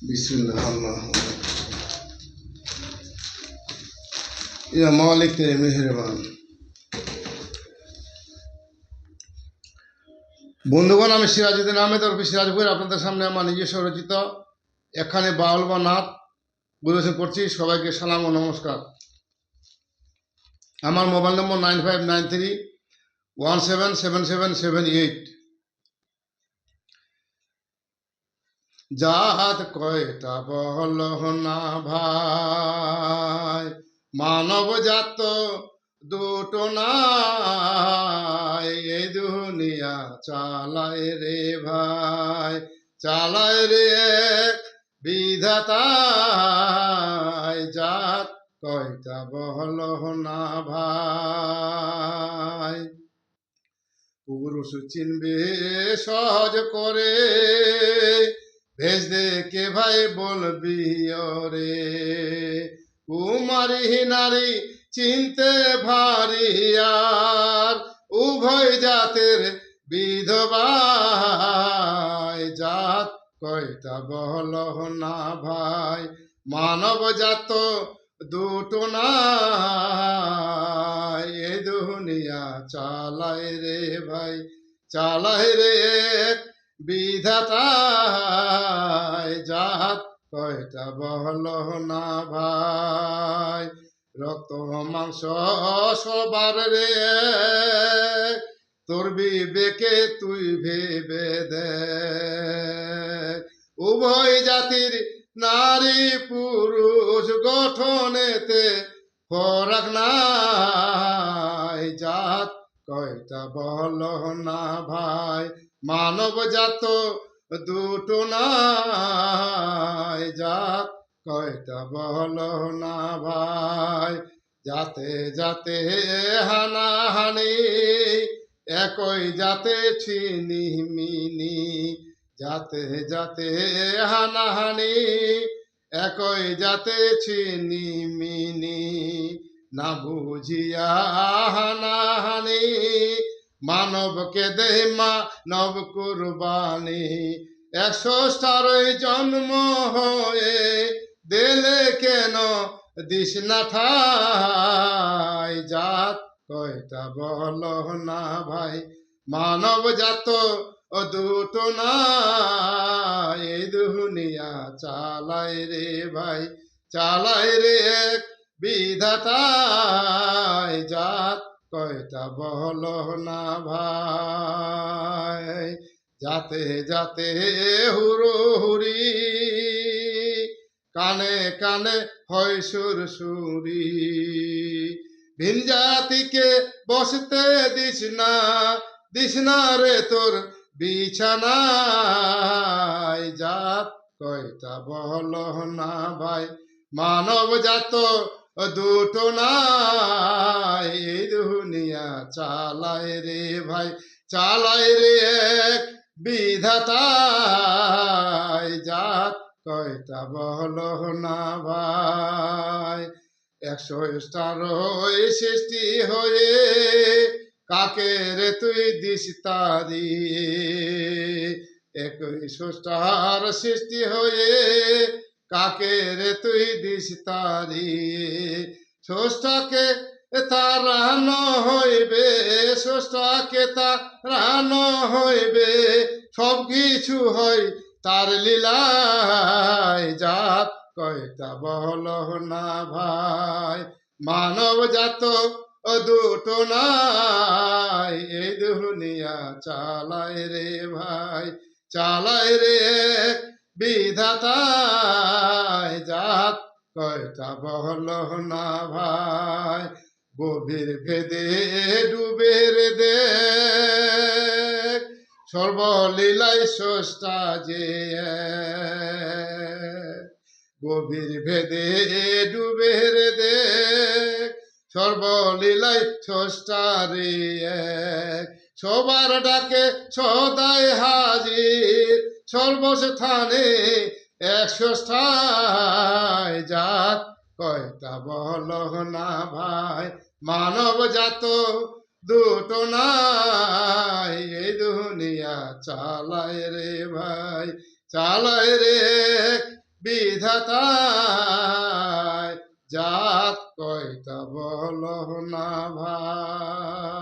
বিসমিল্লাহ আল্লাহ ইয়া মালিক তেরে মেহেরবান। বন্ধুগণ, আমি সিরাজউদ্দিন আহমেদ ওরফে সিরাজপুর আপনাদের সামনে আমার নিজস্ব রচিত এখানে বাউল বা নাথ পরিবেশন করছি। সবাইকে সালাম ও নমস্কার। আমার মোবাইল নম্বর 9593177778। জাত কয়টা বল না ভাই, মানব জাত দুটো নাই, এই দুনিয়া চালায় রে ভাই, চালায় রে এক বিধাতায়। জাত কয়টা বল না ভাই, পুরুষ চিনবে সহজ করে, ভেজ দেখে ভাই বলবি ওরে, কুমারী নারী চিনতে ভারী, আর উভয় জাতের বিধবায়। জাত কয়টা বল না ভাই, মানব জাত দুটো নাই, এ দুনিয়া চালায় রে ভাই, চালায় রে এক বিধাতায়। জাত কয়টা বল না ভাই, রক্ত মাংস সবার রে, তোর বিবেকে তুই ভেবে দেখ, উভয় জাতির নারী পুরুষ গঠনেতে ফরক নাই। জাত কয়টা বল না ভাই, মানব জাত দুটো নাই, জাত কয়টা বল না ভাই। জাতে জাতে হানাহানি, একই জাতে ছিনি মিনি, জাতে জাতে হানাহানি, একই জাতে ছিনি মিনি, না বুঝিয়া হানাহানি, মানবকে দে মানব কুরবানি। 100টারই জন্ম হয়ে দিলে কেন দিস না ঠাই। জাত কয়টা বল না ভাই, মানব জাত দুটো নাই, এই দুনিয়া চালায় রে ভাই, চালায় রে এক বিধাতায়। জাত কয়টা বল না ভাই, যাতে যাতে হুরো হুরি, কানে কানে হয় সুরসুরি, ভিন জাতিকে বসতে দিস না রে তোর বিছানায়। জাত কয়টা বল না ভাই, মানব জাত দুটো নাই, এই দুনিয়া চালায় রে ভাই, চালায় রে এক বিধাতায়। জাত কয়টা বল না ভাই, 100টারই সৃষ্টি হয়ে কাকে রে তুই দিস তাড়িয়ে, 21টার সৃষ্টি হয়ে কাকে রে তুই দিস তাড়িয়ে। ষষ্ঠাকে তাড়ানো হইবে, ষষ্ঠাকে তাড়ানো হইবে, সব কিছু হয় তার লীলায়। জাত কয়টা বল না ভাই, মানব জাত দুটো নাই, এই দুনিয়া চালায় রে ভাই, চালায় রে এক বিধাতায়। জাত কয়টা বল না ভাই, গভীর ভেদে ডুবে রে দেখ, সর্বলীলায় স্রষ্টা যে এক। গভীর ভেদে ডুবে রে দেখ, সর্বলীলায় স্রষ্টা রে এক। সবার ডাকে সদাই হাজির, সর্বস্থানে 100টায়। জাত কয়টা বল না ভাই, মানব জাত দুটো নাই, এই দুনিয়া চালায় রে ভাই, চালায় রে বিধাতায় জাত কয়টা বলো না ভাই।